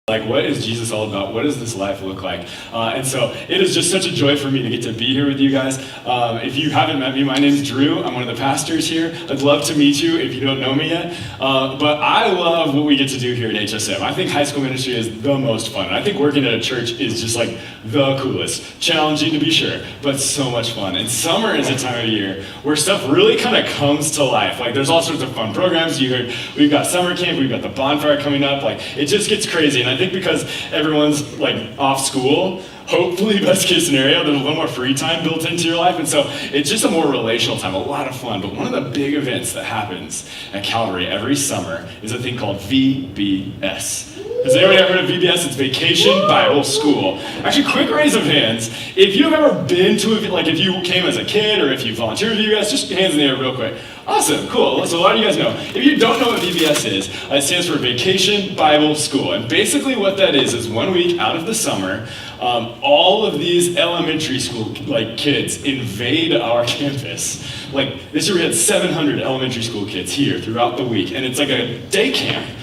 Like, what is Jesus all about? What does this life look like? And so it is just such a joy for me to get to be here with you guys. If you haven't met me, my name's Drew. I'm one of the pastors here. I'd love to meet you if you don't know me yet. But I love what we get to do here at HSM. I think high school ministry is the most fun. I think working at a church is just like the coolest. Challenging to be sure, but so much fun. And summer is a time of year where stuff really kind of comes to life. Like, there's all sorts of fun programs. You heard we've got summer camp, we've got the bonfire coming up. Like, it just gets crazy. And I think because everyone's like off school, hopefully, best case scenario, there's a little more free time built into your life. And so it's just a more relational time, a lot of fun. But one of the big events that happens at Calvary every summer is a thing called VBS. Has anyone ever heard of VBS? It's Vacation Bible School. Actually, quick raise of hands. If you've ever been to a, like if you came as a kid or if you volunteered with VBS, just hands in the air real quick. Awesome, cool. So a lot of you guys know. If you don't know what VBS is, it stands for Vacation Bible School. And basically what that is 1 week out of the summer, all of these elementary school kids invade our campus. Like this year we had 700 elementary school kids here throughout the week. And it's like a day camp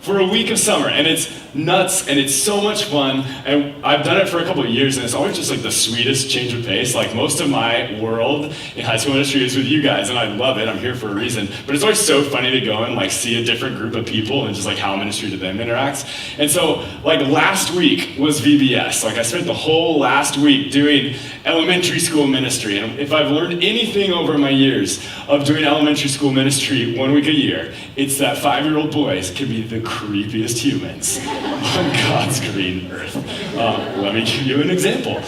for a week of summer, and it's nuts, and it's so much fun, and I've done it for a couple of years, and it's always just like the sweetest change of pace. Like, most of my world in high school ministry is with you guys, and I love it. I'm here for a reason, but it's always so funny to go and like see a different group of people and just like how ministry to them interacts. And so, like, last week was VBS. Like, I spent the whole last week doing elementary school ministry, and if I've learned anything over my years of doing elementary school ministry 1 week a year, it's that 5-year-old boys can be the creepiest humans on God's green earth. Let me give you an example.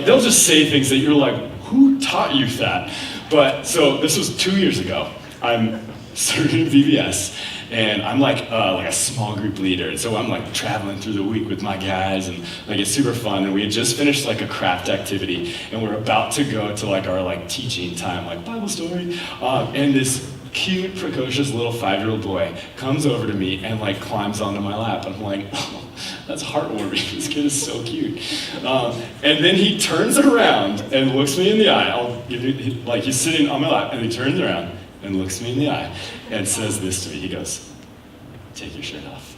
They'll just say things that you're like, who taught you that? But so this was 2 years ago. I'm serving VBS, and I'm like a small group leader. And so I'm like traveling through the week with my guys, and like it's super fun. And we had just finished like a craft activity, and we're about to go to like our like teaching time, like Bible story. And this cute, precocious little 5-year-old boy comes over to me and like climbs onto my lap. And I'm like, oh, that's heartwarming. This kid is so cute. And then he turns around and looks me in the eye. I'll give you, like, he's sitting on my lap, and he turns around and looks me in the eye and says this to me. He goes, "Take your shirt off."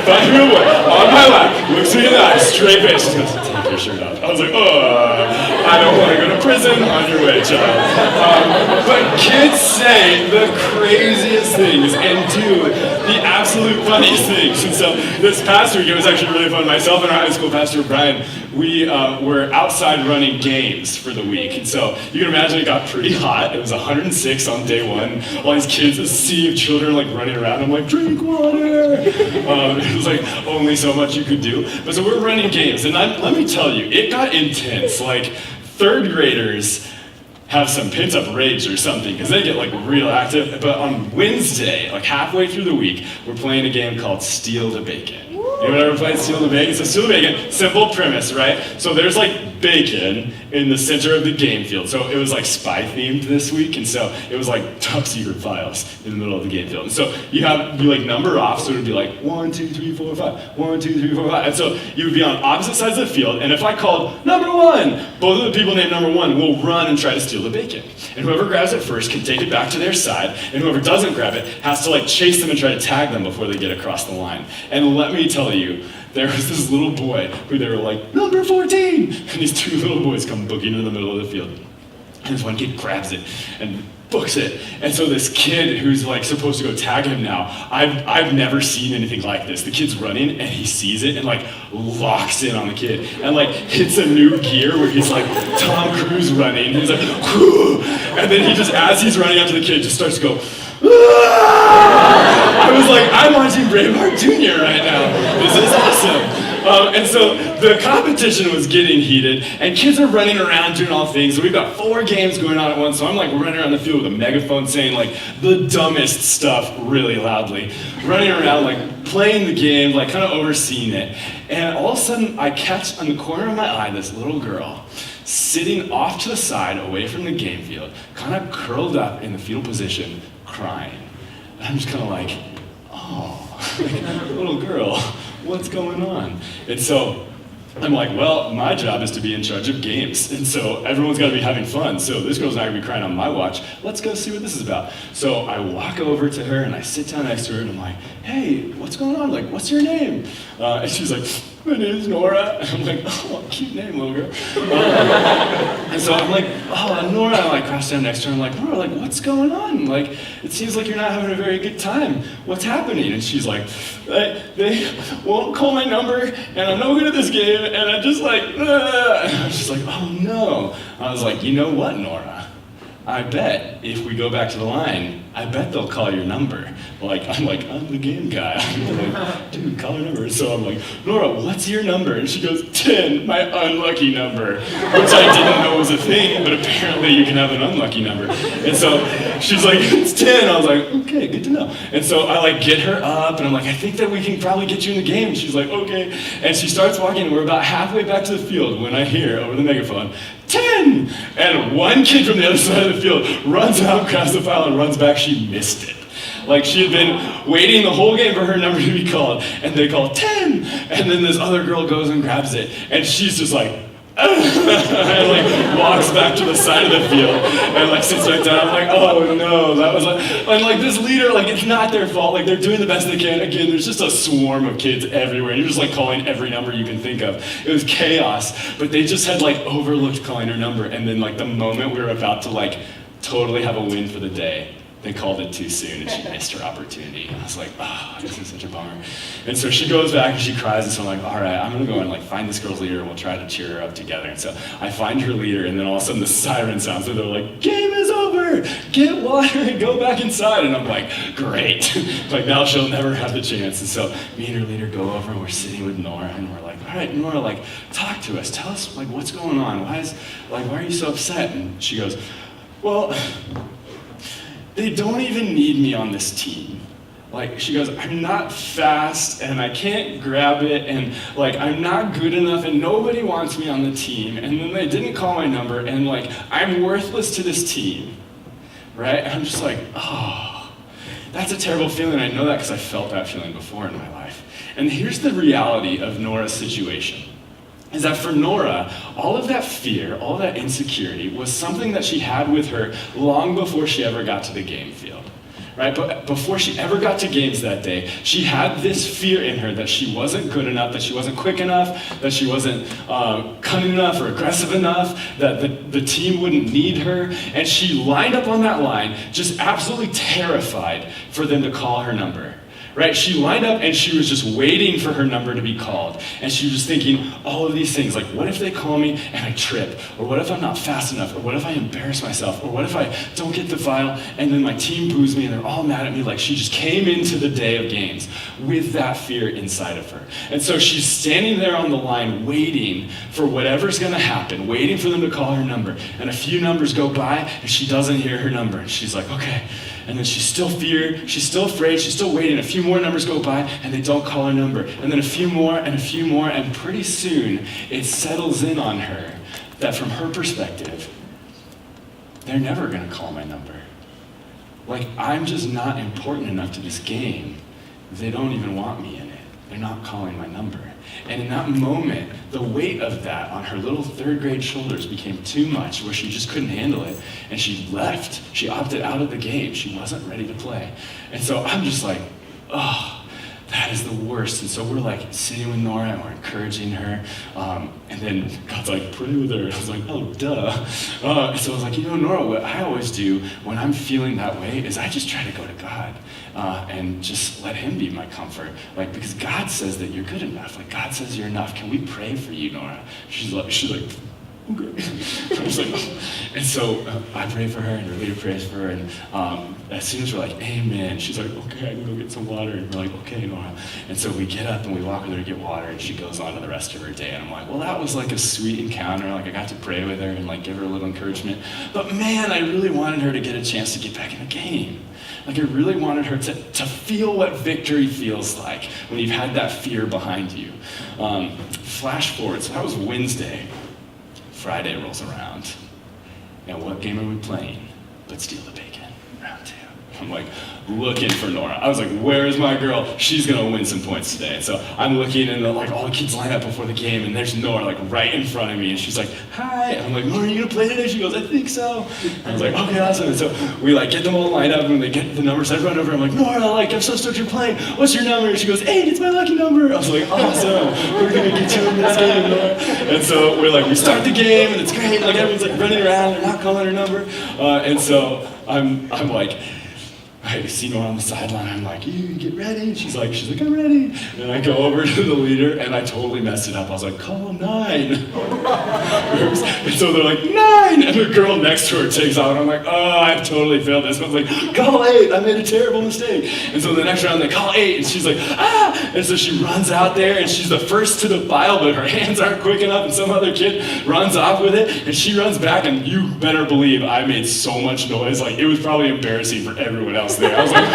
5-year-old boy on my lap, looks me in the eye, straight face, just goes, "Take your shirt off." I was like, oh, I don't want to go to prison. On your way, child. But kids say the craziest things and do the absolute funniest things. And so this past week, it was actually really fun. Myself and our high school pastor, Brian, we were outside running games for the week. And so you can imagine it got pretty hot. It was 106 on day one. All these kids, a sea of children like running around. I'm like, drink water. It was like only so much you could do. But so we're running games. And let me tell you, it got intense. Like, third graders have some pent-up rage or something, because they get like real active. But on Wednesday, like halfway through the week, we're playing a game called Steal the Bacon. Anyone ever played Steal the Bacon? So Steal the Bacon, simple premise, right? So there's like bacon in the center of the game field. So it was like spy themed this week, and so it was like top secret files in the middle of the game field. And so you like number off, so it would be like 1, 2, 3, 4, 5, 1, 2, 3, 4, 5. And so you would be on opposite sides of the field, and if I called number 1, both of the people named number 1 will run and try to steal the bacon. And whoever grabs it first can take it back to their side, and whoever doesn't grab it has to like chase them and try to tag them before they get across the line. And let me tell you, there was this little boy who they were like, number 14! And these 2 little boys come booking in the middle of the field. And this one kid grabs it and books it. And so this kid who's like supposed to go tag him now, I've never seen anything like this. The kid's running and he sees it and like locks in on the kid and like hits a new gear where he's like Tom Cruise running. He's like, whoo! And then he just, as he's running after the kid, just starts to go, I was like, I'm watching Braveheart Jr. right now. This is awesome. And so the competition was getting heated, and kids are running around doing all things. So we've got 4 games going on at once. So I'm like running around the field with a megaphone saying like the dumbest stuff really loudly. Running around like playing the game, like kind of overseeing it. And all of a sudden I catch on the corner of my eye this little girl sitting off to the side away from the game field, kind of curled up in the fetal position, crying. And I'm just kind of like, oh, like, little girl, what's going on? And so I'm like, well, my job is to be in charge of games, and so everyone's got to be having fun, so this girl's not going to be crying on my watch. Let's go see what this is about. So I walk over to her, and I sit down next to her, and I'm like, hey, what's going on? Like, what's your name? And she's like, my name's Nora. And I'm like, oh, cute name, little girl. And so I'm like, oh, Nora. I like crouch down next to her. I'm like, Nora, like, what's going on? Like, it seems like you're not having a very good time. What's happening? And she's like, they won't call my number, and I'm no good at this game, and I'm just like, ugh. And I was just like, oh no. I was like, you know what, Nora? I bet if we go back to the line, I bet they'll call your number. I'm the game guy. I'm like, dude, call her number. So I'm like, Nora, what's your number? And she goes, 10, my unlucky number. Which I didn't know was a thing, but apparently you can have an unlucky number. And so she's like, it's 10. I was like, okay, good to know. And so I like get her up, and I'm like, I think that we can probably get you in the game. And she's like, okay. And she starts walking, and we're about halfway back to the field when I hear over the megaphone, 10! And one kid from the other side of the field runs out, grabs the file, and runs back. She missed it. Like, she had been waiting the whole game for her number to be called, and they call 10! And then this other girl goes and grabs it, and she's just like, and like walks back to the side of the field and like sits right down. I'm like, oh no, that was like, and like this leader, like it's not their fault. Like they're doing the best they can. Again, there's just a swarm of kids everywhere. And you're just like calling every number you can think of. It was chaos, but they just had like overlooked calling her number. And then like the moment we were about to like totally have a win for the day, they called it too soon and she missed her opportunity. And I was like, oh, this is such a bummer. And so she goes back and she cries, and so I'm like, all right, I'm gonna go and like find this girl's leader and we'll try to cheer her up together. And so I find her leader, and then all of a sudden the siren sounds, and they're like, game is over, get water and go back inside. And I'm like, great. Like now she'll never have the chance. And so me and her leader go over and we're sitting with Nora, and we're like, all right, Nora, like talk to us. Tell us like what's going on. Why are you so upset? And she goes, well, they don't even need me on this team. Like, she goes, I'm not fast, and I can't grab it, and like, I'm not good enough, and nobody wants me on the team, and then they didn't call my number, and like, I'm worthless to this team, right? And I'm just like, oh, that's a terrible feeling. I know that because I felt that feeling before in my life. And here's the reality of Nora's situation. Is that for Nora, all of that fear, all of that insecurity was something that she had with her long before she ever got to the game field, right? But before she ever got to games that day, she had this fear in her that she wasn't good enough, that she wasn't quick enough, that she wasn't cunning enough or aggressive enough, that the team wouldn't need her. And she lined up on that line, just absolutely terrified for them to call her number. Right? She lined up and she was just waiting for her number to be called. And she was just thinking all of these things, like what if they call me and I trip? Or what if I'm not fast enough? Or what if I embarrass myself? Or what if I don't get the file and then my team boos me and they're all mad at me? Like she just came into the day of games with that fear inside of her. And so she's standing there on the line waiting for whatever's gonna happen, waiting for them to call her number. And a few numbers go by and she doesn't hear her number. And she's like, okay. And then she's still feared, she's still afraid, she's still waiting. A few more numbers go by and they don't call her number. And then a few more, and pretty soon it settles in on her that from her perspective, they're never gonna call my number. Like, I'm just not important enough to this game. They don't even want me in it. They're not calling my number. And in that moment, the weight of that on her little third grade shoulders became too much, where she just couldn't handle it. And she left. She opted out of the game. She wasn't ready to play. And so I'm just like, oh, that is the worst. And so we're like sitting with Nora and we're encouraging her. And then God's like, pray with her. I was like, oh, duh. And so I was like, you know, Nora, what I always do when I'm feeling that way is I just try to go to God and just let him be my comfort. Like, because God says that you're good enough. Like, God says you're enough. Can we pray for you, Nora? She's like, okay. I was like, oh. And so I pray for her, and her leader prays for her, and as soon as we're like, amen, she's like, okay, I'm gonna go get some water, and we're like, okay, Nora. And so we get up and we walk with her to get water, and she goes on to the rest of her day, and I'm like, well, that was like a sweet encounter. Like, I got to pray with her and like give her a little encouragement, but man, I really wanted her to get a chance to get back in the game. Like, I really wanted her to feel what victory feels like when you've had that fear behind you. Flash forward, so that was Wednesday. Friday rolls around, and what game are we playing? But steal the bacon, round two. I'm like looking for Nora. I was like, where is my girl? She's gonna win some points today. And so I'm looking, and like all the kids line up before the game, and there's Nora like right in front of me, and she's like, hi. And I'm like, Nora, are you gonna play today? She goes, I think so. And I was like, okay, awesome. And so we like get them all lined up, and they get the numbers. I run over, I'm like, Nora, like I'm so stoked you're playing. What's your number? And she goes, 8, it's my lucky number. I was like, awesome. We're gonna get you in this game, Nora. And so we start the game, and it's great. Like everyone's like running around, they're not calling her number. And so I'm like, I see Nora on the sideline. I'm like, you get ready. And she's like, I'm ready. And I go over to the leader, and I totally messed it up. I was like, call 9. And so they're like, 9. And the girl next to her takes out. And I'm like, oh, I've totally failed this. I was like, call 8. I made a terrible mistake. And so the next round, they call 8. And she's like, ah. And so she runs out there, and she's the first to the file, but her hands aren't quick enough. And some other kid runs off with it. And she runs back, and you better believe I made so much noise. Like, it was probably embarrassing for everyone else there. I was like, I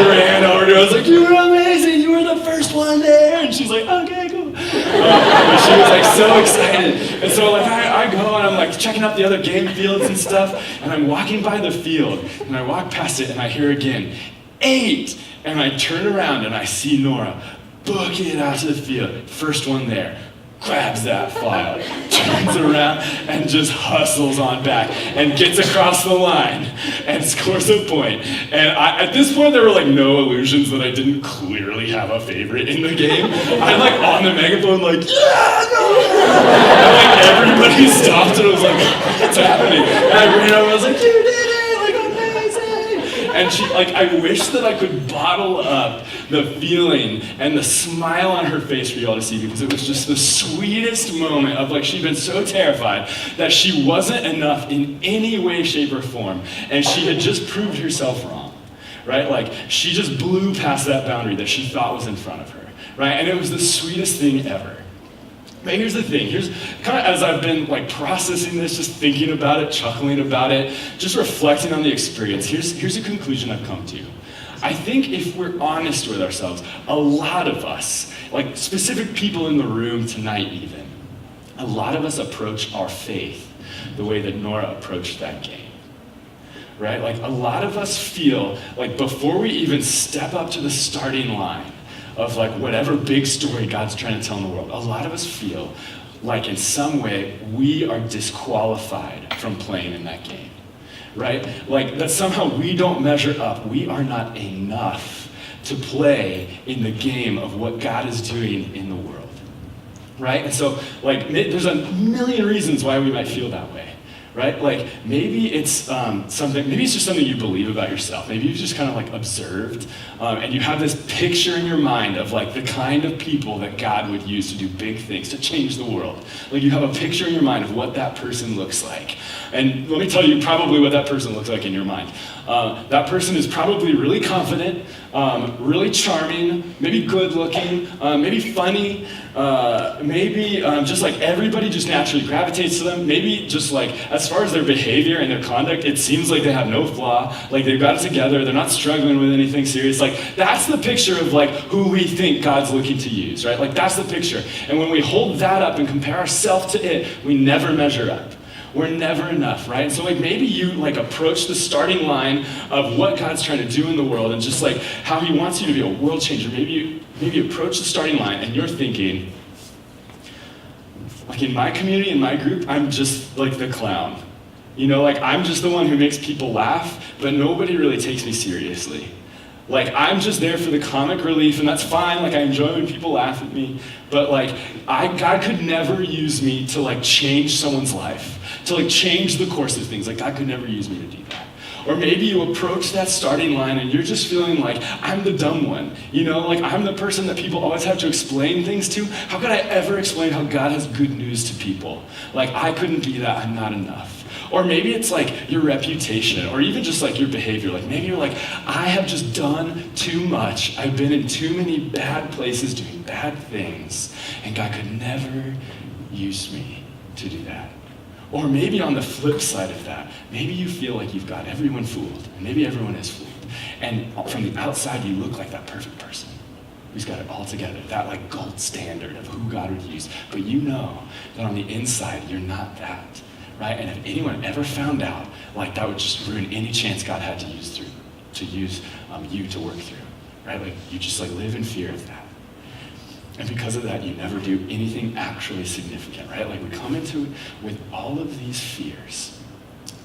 ran over to her. I was like, you were amazing. You were the first one there. And she's like, okay, cool. And she was like so excited. And so like I go, and I'm like checking out the other game fields and stuff. And I'm walking by the field, and I walk past it, and I hear again, 8. And I turn around, and I see Nora book it out to the field. First one there. Grabs that file, turns around, and just hustles on back, and gets across the line, and scores a point. And at this point, there were like no illusions that I didn't clearly have a favorite in the game. I'm like on the megaphone, like, yeah, no! And like everybody stopped, and I was like, what's happening? And I ran over, I was like, you did it! And she, like, I wish that I could bottle up the feeling and the smile on her face for y'all to see, because it was just the sweetest moment of like, she'd been so terrified that she wasn't enough in any way, shape, or form. And she had just proved herself wrong, right? Like, she just blew past that boundary that she thought was in front of her, right? And it was the sweetest thing ever. But here's the thing, here's kind of as I've been like processing this, just thinking about it, chuckling about it, just reflecting on the experience, here's a conclusion I've come to. I think if we're honest with ourselves, a lot of us, like specific people in the room tonight even, a lot of us approach our faith the way that Nora approached that game. Right? Like a lot of us feel like before we even step up to the starting line, of like whatever big story God's trying to tell in the world, a lot of us feel like in some way we are disqualified from playing in that game, right? Like that somehow we don't measure up, we are not enough to play in the game of what God is doing in the world, right? And so like there's a million reasons why we might feel that way. Right? Like maybe it's maybe it's just something you believe about yourself. Maybe you've just kind of like observed and you have this picture in your mind of like the kind of people that God would use to do big things, to change the world. Like you have a picture in your mind of what that person looks like. And let me tell you probably what that person looks like in your mind. That person is probably really confident, really charming, maybe good looking, maybe funny, maybe just like everybody just naturally gravitates to them. Maybe just like as far as their behavior and their conduct, it seems like they have no flaw, like they've got it together, they're not struggling with anything serious. Like that's the picture of like who we think God's looking to use, right? Like that's the picture. And when we hold that up and compare ourselves to it, we never measure up. We're never enough, right? So like maybe you like approach the starting line of what God's trying to do in the world and just like how he wants you to be a world changer. Maybe you approach the starting line and you're thinking, like in my community, in my group, I'm just like the clown. You know, like I'm just the one who makes people laugh, but nobody really takes me seriously. Like I'm just there for the comic relief, and that's fine. Like I enjoy when people laugh at me, but like God could never use me to like change someone's life, to like change the course of things. Like God could never use me to do that. Or maybe you approach that starting line and you're just feeling like I'm the dumb one. You know, like I'm the person that people always have to explain things to. How could I ever explain how God has good news to people? Like I couldn't be that. I'm not enough. Or maybe it's like your reputation, or even just like your behavior. Like maybe you're like, I have just done too much. I've been in too many bad places doing bad things, and God could never use me to do that. Or maybe on the flip side of that, maybe you feel like you've got everyone fooled, and maybe everyone is fooled. And from the outside, you look like that perfect person who's got it all together, that like gold standard of who God would use. But you know that on the inside, you're not that. right? And if anyone ever found out, like that would just ruin any chance God had to use you to work through, right? Like you just like live in fear of that. And because of that, you never do anything actually significant, right? Like we come into it with all of these fears.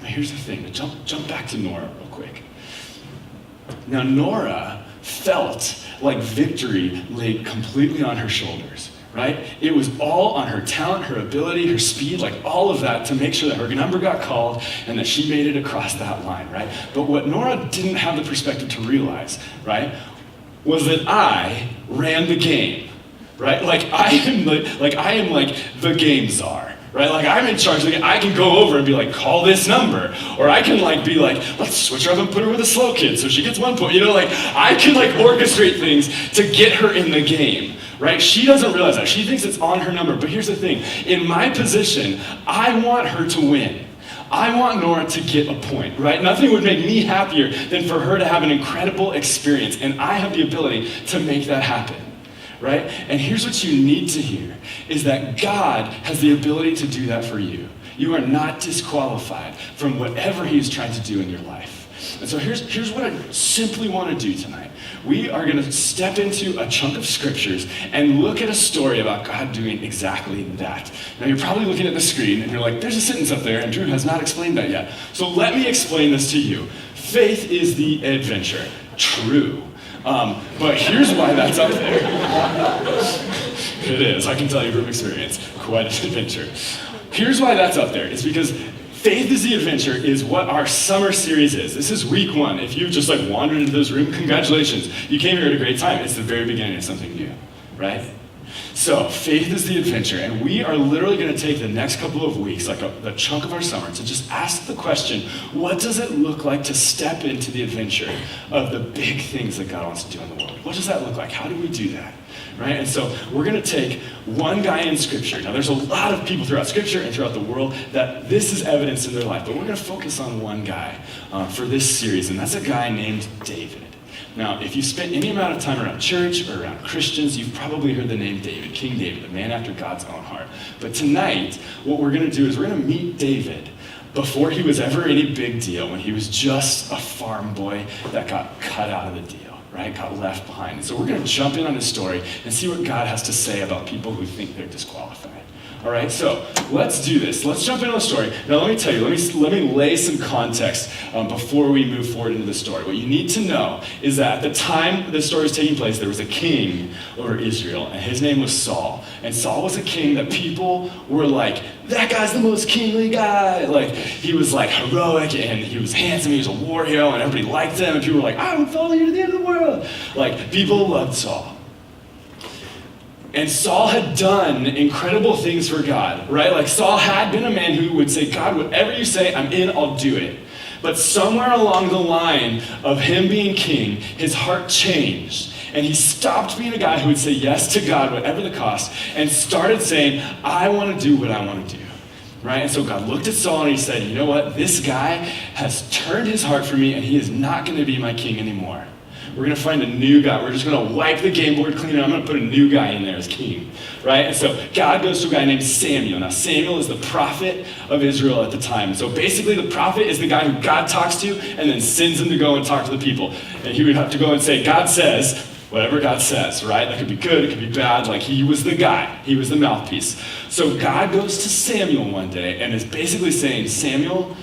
Now here's the thing, jump back to Nora real quick. Now Nora felt like victory laid completely on her shoulders, right? It was all on her talent, her ability, her speed, like all of that to make sure that her number got called and that she made it across that line, right? But what Nora didn't have the perspective to realize, right, was that I ran the game, right? Like I am like the game czar. Right, like I'm in charge. Like I can go over and be like, call this number, or I can like be like, let's switch her up and put her with a slow kid so she gets 1 point. You know, like I can like orchestrate things to get her in the game. Right? She doesn't realize that. She thinks it's on her number. But here's the thing: in my position, I want her to win. I want Nora to get a point, right? Nothing would make me happier than for her to have an incredible experience, and I have the ability to make that happen. Right? And here's what you need to hear, is that God has the ability to do that for you. You are not disqualified from whatever He's trying to do in your life. And so here's what I simply want to do tonight. We are going to step into a chunk of scriptures and look at a story about God doing exactly that. Now you're probably looking at the screen and you're like, there's a sentence up there and Drew has not explained that yet. So let me explain this to you. Faith is the adventure. True. But here's why that's up there. It is, I can tell you from experience, quite an adventure. Here's why that's up there. It's because Faith is the Adventure is what our summer series is. This is week 1. If you've just like wandered into this room, congratulations. You came here at a great time. It's the very beginning of something new, right? So faith is the adventure, and we are literally going to take the next couple of weeks, like a chunk of our summer, to just ask the question, what does it look like to step into the adventure of the big things that God wants to do in the world? What does that look like? How do we do that? Right? And so we're going to take one guy in Scripture. Now there's a lot of people throughout Scripture and throughout the world that this is evidence in their life, but we're going to focus on one guy for this series, and that's a guy named David. Now, if you spent any amount of time around church or around Christians, you've probably heard the name David, King David, the man after God's own heart. But tonight, what we're going to do is we're going to meet David before he was ever any big deal, when he was just a farm boy that got cut out of the deal, right? Got left behind. And so we're going to jump in on his story and see what God has to say about people who think they're disqualified. All right, so let's do this. Let's jump into the story. Now, let me tell you, let me lay some context before we move forward into the story. What you need to know is that at the time this story was taking place, there was a king over Israel, and his name was Saul. And Saul was a king that people were like, that guy's the most kingly guy. Like, he was like heroic, and he was handsome, he was a war hero, and everybody liked him, and people were like, I would follow you to the end of the world. Like, people loved Saul. And Saul had done incredible things for God, right? Like Saul had been a man who would say, God, whatever you say, I'm in, I'll do it. But somewhere along the line of him being king, his heart changed. And he stopped being a guy who would say yes to God, whatever the cost, and started saying, I want to do what I want to do. Right? And so God looked at Saul and he said, you know what? This guy has turned his heart from me and he is not going to be my king anymore. We're going to find a new guy. We're just going to wipe the game board clean and I'm going to put a new guy in there as king, right? And so God goes to a guy named Samuel. Now, Samuel is the prophet of Israel at the time. And so basically the prophet is the guy who God talks to and then sends him to go and talk to the people. And he would have to go and say, God says, whatever God says, right? That could be good, it could be bad. Like he was the guy. He was the mouthpiece. So God goes to Samuel one day and is basically saying, Samuel,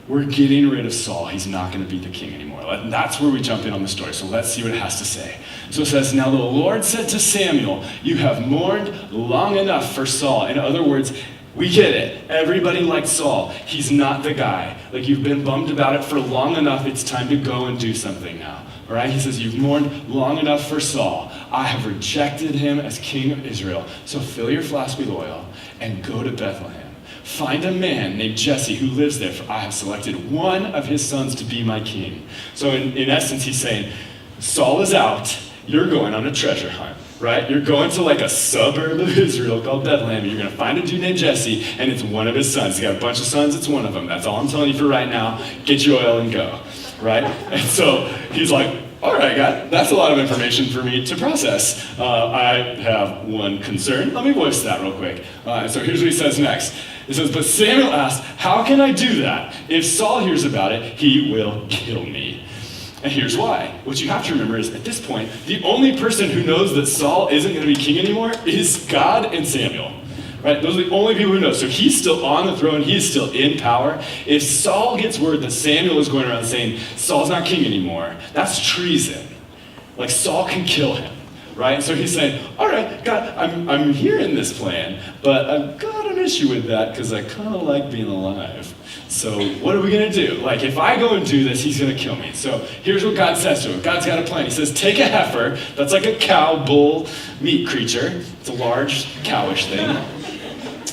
we're getting rid of Saul. He's not going to be the king anymore. And that's where we jump in on the story. So let's see what it has to say. So it says, now the Lord said to Samuel, you have mourned long enough for Saul. In other words, we get it. Everybody likes Saul. He's not the guy. Like you've been bummed about it for long enough. It's time to go and do something now. All right? He says, you've mourned long enough for Saul. I have rejected him as king of Israel. So fill your flask with oil and go to Bethlehem. Find a man named Jesse who lives there, for I have selected one of his sons to be my king. So in essence, he's saying, Saul is out, you're going on a treasure hunt, right? You're going to like a suburb of Israel called Bethlehem, and you're going to find a dude named Jesse, and it's one of his sons. He's got a bunch of sons, it's one of them. That's all I'm telling you for right now. Get your oil and go, right? And so he's like, all right, God, that's a lot of information for me to process. I have one concern. Let me voice that real quick. So here's what he says next. It says, but Samuel asked, how can I do that? If Saul hears about it, he will kill me. And here's why. What you have to remember is, at this point, the only person who knows that Saul isn't going to be king anymore is God and Samuel. Right? Those are the only people who know. So he's still on the throne. He's still in power. If Saul gets word that Samuel is going around saying, Saul's not king anymore, that's treason. Like, Saul can kill him. Right? So he's saying, all right, God, I'm hearing this plan, but I've got an issue with that because I kind of like being alive. So what are we going to do? Like, if I go and do this, he's going to kill me. So here's what God says to him. God's got a plan. He says, take a heifer. That's like a cow, bull, meat creature. It's a large, cowish thing.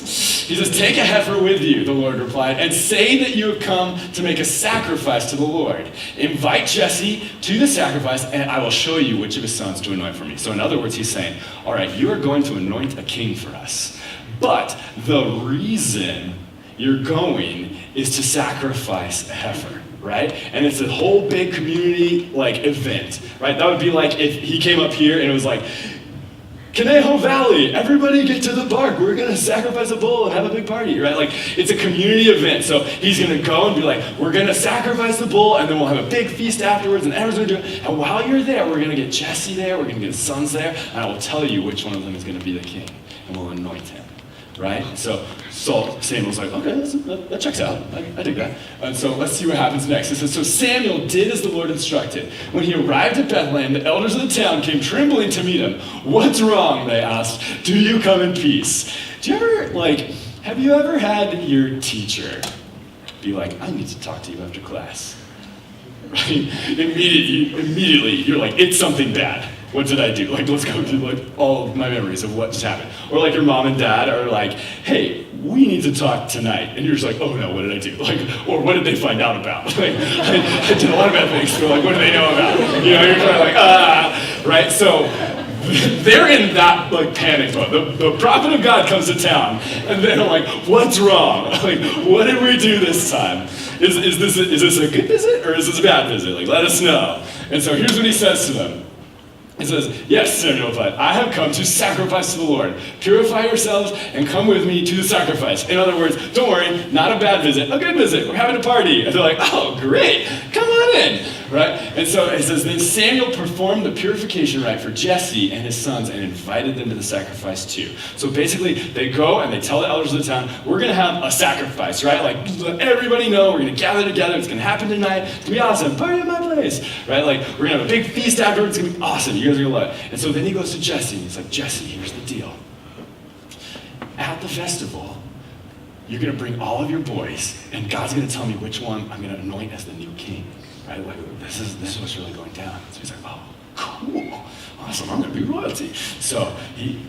He says, take a heifer with you, the Lord replied, and say that you have come to make a sacrifice to the Lord. Invite Jesse to the sacrifice, and I will show you which of his sons to anoint for me. So in other words, he's saying, all right, you are going to anoint a king for us. But the reason you're going is to sacrifice a heifer, right? And it's a whole big community, event, right? That would be like if he came up here and it was like, Conejo Valley, everybody get to the park. We're going to sacrifice a bull and have a big party, right? It's a community event. So he's going to go and be like, we're going to sacrifice the bull, and then we'll have a big feast afterwards, and everyone's going to do it. And while you're there, we're going to get Jesse there, we're going to get his sons there, and I will tell you which one of them is going to be the king, and we'll anoint him, right? So Samuel's like, okay, that checks out. I dig that. And so let's see what happens next. It says, so Samuel did as the Lord instructed. When he arrived at Bethlehem, the elders of the town came trembling to meet him. What's wrong, they asked. Do you come in peace? Do you ever, have you ever had your teacher be like, I need to talk to you after class? Right? Immediately, you're like, it's something bad. What did I do? Let's go through all of my memories of what just happened. Or your mom and dad are like, hey, we need to talk tonight. And you're just like, oh no, what did I do? Or what did they find out about? I did a lot of bad things. So what do they know about? You're kind of right? So they're in that panic mode. The prophet of God comes to town, and they're like, what's wrong? What did we do this time? Is this a good visit or is this a bad visit? Let us know. And so here's what he says to them. He says, yes, Samuel replied, I have come to sacrifice to the Lord. Purify yourselves and come with me to the sacrifice. In other words, don't worry, not a bad visit, a good visit. We're having a party. And they're like, oh, great, come on in, right? And so it says, then Samuel performed the purification rite for Jesse and his sons and invited them to the sacrifice too. So basically, they go and they tell the elders of the town, we're going to have a sacrifice, right? Let everybody know, we're going to gather together, it's going to happen tonight, it's going to be awesome, party at my place, right? We're going to have a big feast afterwards, it's going to be awesome. You guys are going to love it. And so then he goes to Jesse, and he's like, Jesse, here's the deal. At the festival, you're going to bring all of your boys, and God's going to tell me which one I'm going to anoint as the new king, right? This is what's really going down. So he's like, oh, cool, awesome, I'm going to be royalty. So he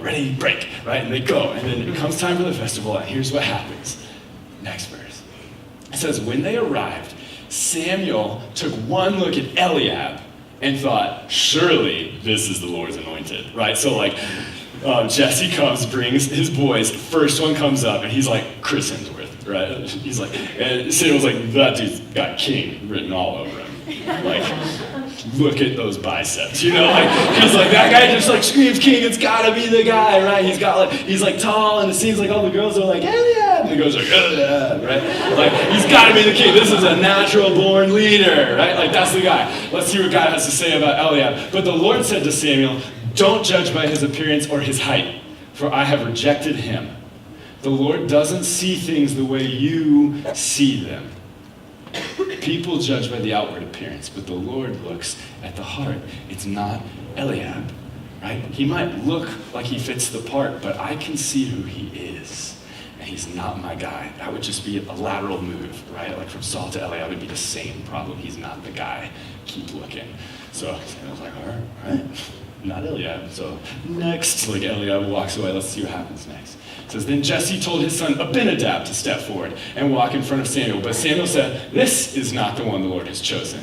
ready, break, right? And they go, and then it comes time for the festival, and here's what happens. Next verse. It says, when they arrived, Samuel took one look at Eliab and thought, surely this is the Lord's anointed, right? So Jesse comes, brings his boys, first one comes up, and he's like Chris Hemsworth, right? He's like, and Samuel's like, that dude's got king written all over him. Look at those biceps, he's that guy just screams king, it's gotta be the guy, right? He's tall, and it seems like all the girls are like, Eliab, and he goes Eliab, right? He's gotta be the king, this is a natural born leader, right? That's the guy. Let's see what God has to say about Eliab. But the Lord said to Samuel, don't judge by his appearance or his height, for I have rejected him. The Lord doesn't see things the way you see them. People judge by the outward appearance, but the Lord looks at the heart. It's not Eliab, right? He might look like he fits the part, but I can see who he is, and he's not my guy. That would just be a lateral move, right? From Saul to Eliab would be the same problem. He's not the guy. Keep looking. So I was like, all right, not Eliab. So next, Eliab walks away. Let's see what happens next. It says, then Jesse told his son Abinadab to step forward and walk in front of Samuel. But Samuel said, this is not the one the Lord has chosen.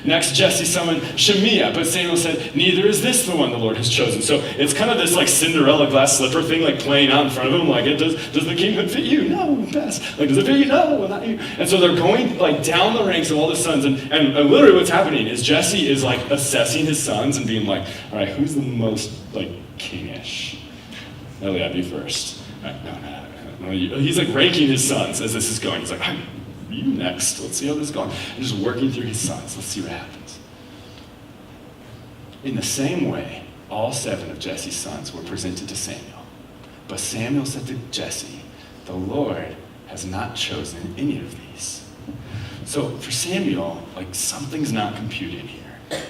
Next, Jesse summoned Shemiah, but Samuel said, neither is this the one the Lord has chosen. So it's kind of this Cinderella glass slipper thing playing out in front of him. Does the kinghood fit you? No, pass. Does it fit you? No, well, not you. And so they're going down the ranks of all the sons. And literally what's happening is Jesse is assessing his sons and being like, all right, who's the most kingish? Eliab, you first. Right, no. He's like ranking his sons as this is going. He's like, you next. Let's see how this is going. And just working through his sons. Let's see what happens. In the same way, all 7 of Jesse's sons were presented to Samuel. But Samuel said to Jesse, the Lord has not chosen any of these. So for Samuel, like something's not computing here.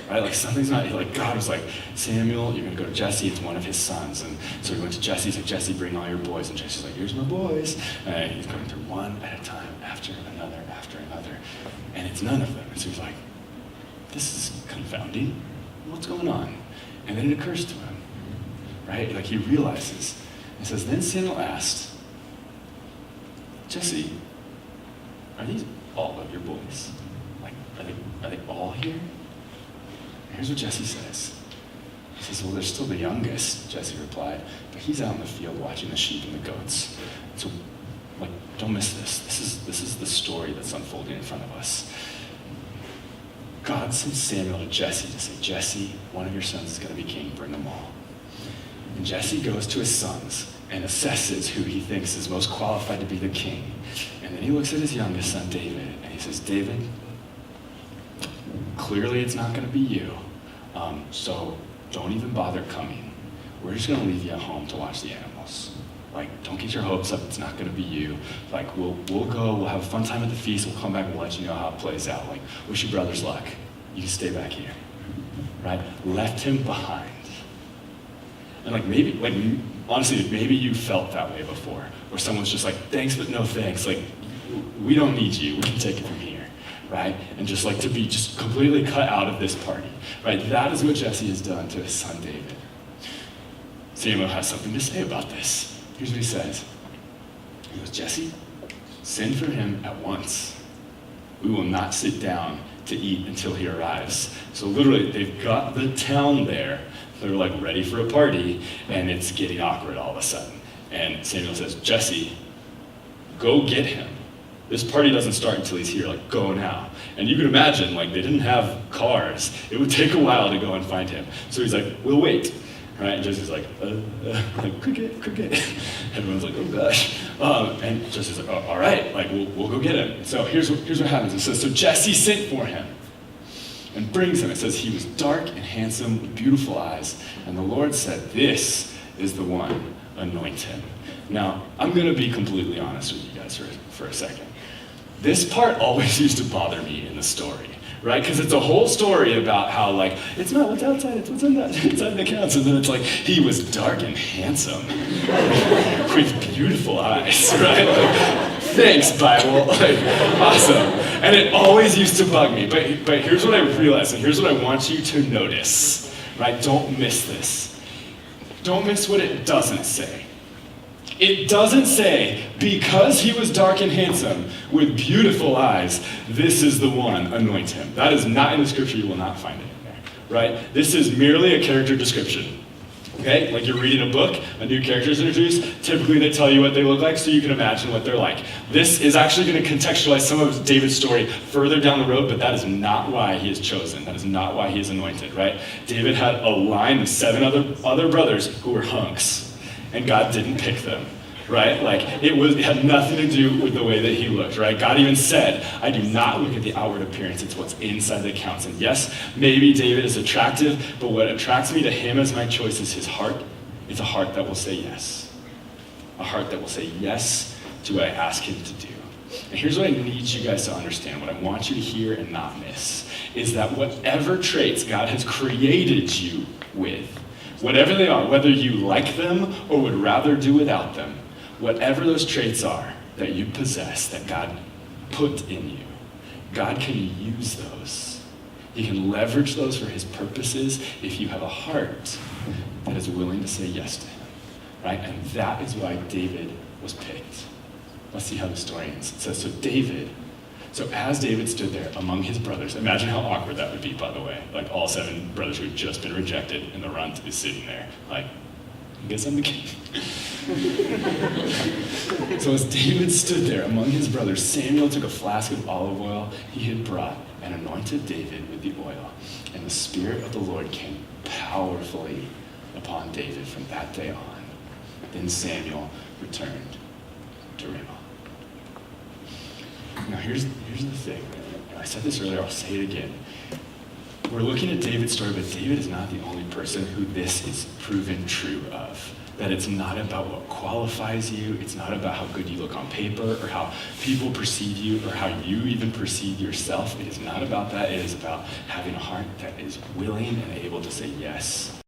Right? Like something's not, like God was like, Samuel, you're going to go to Jesse, it's one of his sons. And so he went to Jesse, he's like, Jesse, bring all your boys. And Jesse's like, here's my boys. And he's going through one at a time, after another, after another. And it's none of them. And so he's like, this is confounding. What's going on? And then it occurs to him, right? Like he realizes. He says, then Samuel asked, Jesse, are these all of your boys? Like, are they all here? Here's what Jesse says. He says, well, they're still the youngest, Jesse replied, but he's out in the field watching the sheep and the goats. So, like, don't miss this. This is the story that's unfolding in front of us. God sent Samuel to Jesse to say, Jesse, one of your sons is going to be king, bring them all. And Jesse goes to his sons and assesses who he thinks is most qualified to be the king. And then he looks at his youngest son, David, and he says, David, clearly it's not going to be you. So don't even bother coming. We're just going to leave you at home to watch the animals. Like, don't get your hopes up. It's not going to be you. Like, we'll go. We'll have a fun time at the feast. We'll come back and we'll let you know how it plays out. Like, wish you brothers luck. You can stay back here. Right? Left him behind. And honestly, maybe you felt that way before. Where someone's just like, thanks, but no thanks. Like, we don't need you. We can take it from here. Right? And just like to be just completely cut out of this party. Right? That is what Jesse has done to his son David. Samuel has something to say about this. Here's what he says. He goes, Jesse, send for him at once. We will not sit down to eat until he arrives. So literally, they've got the town there. They're like ready for a party, and it's getting awkward all of a sudden. And Samuel says, Jesse, go get him. This party doesn't start until he's here, like, go now. And you can imagine, like, they didn't have cars. It would take a while to go and find him. So he's like, we'll wait. Right? And Jesse's like cricket. Everyone's like, oh gosh. And Jesse's like, oh, all right, like, we'll go get him. So here's what happens. It says, so Jesse sent for him and brings him. It says, he was dark and handsome with beautiful eyes. And the Lord said, this is the one, anoint him. Now, I'm going to be completely honest with you guys for a second. This part always used to bother me in the story, right? Because it's a whole story about how, like, it's not what's outside, it's what's inside that counts. And then it's like, he was dark and handsome with beautiful eyes, right? Like, thanks, Bible. Like, awesome. And it always used to bug me. But here's what I realized, and here's what I want you to notice, right? Don't miss this. Don't miss what it doesn't say. It doesn't say, because he was dark and handsome with beautiful eyes, this is the one, anoint him. That is not in the scripture. You will not find it in there, right? This is merely a character description, okay? Like you're reading a book, a new character is introduced. Typically they tell you what they look like so you can imagine what they're like. This is actually going to contextualize some of David's story further down the road, but that is not why he is chosen. That is not why he is anointed, right? David had a line of 7 other brothers who were hunks. And God didn't pick them, right? Like, it had nothing to do with the way that he looked, right? God even said, I do not look at the outward appearance, it's what's inside that counts. And yes, maybe David is attractive, but what attracts me to him as my choice is his heart. It's a heart that will say yes. A heart that will say yes to what I ask him to do. And here's what I need you guys to understand, what I want you to hear and not miss, is that whatever traits God has created you with, whatever they are, whether you like them or would rather do without them, whatever those traits are that you possess, that God put in you, God can use those. He can leverage those for his purposes if you have a heart that is willing to say yes to him, right? And that is why David was picked. Let's see how the story ends. It says, so as David stood there among his brothers, imagine how awkward that would be, by the way. Like all 7 brothers who had just been rejected in the runt is sitting there. Like, I guess I'm the king. So as David stood there among his brothers, Samuel took a flask of olive oil he had brought and anointed David with the oil. And the Spirit of the Lord came powerfully upon David from that day on. Then Samuel returned to Rama. Now here's the thing. I said this earlier, I'll say it again. We're looking at David's story, but David is not the only person who this is proven true of. That it's not about what qualifies you, it's not about how good you look on paper, or how people perceive you, or how you even perceive yourself. It is not about that. It is about having a heart that is willing and able to say yes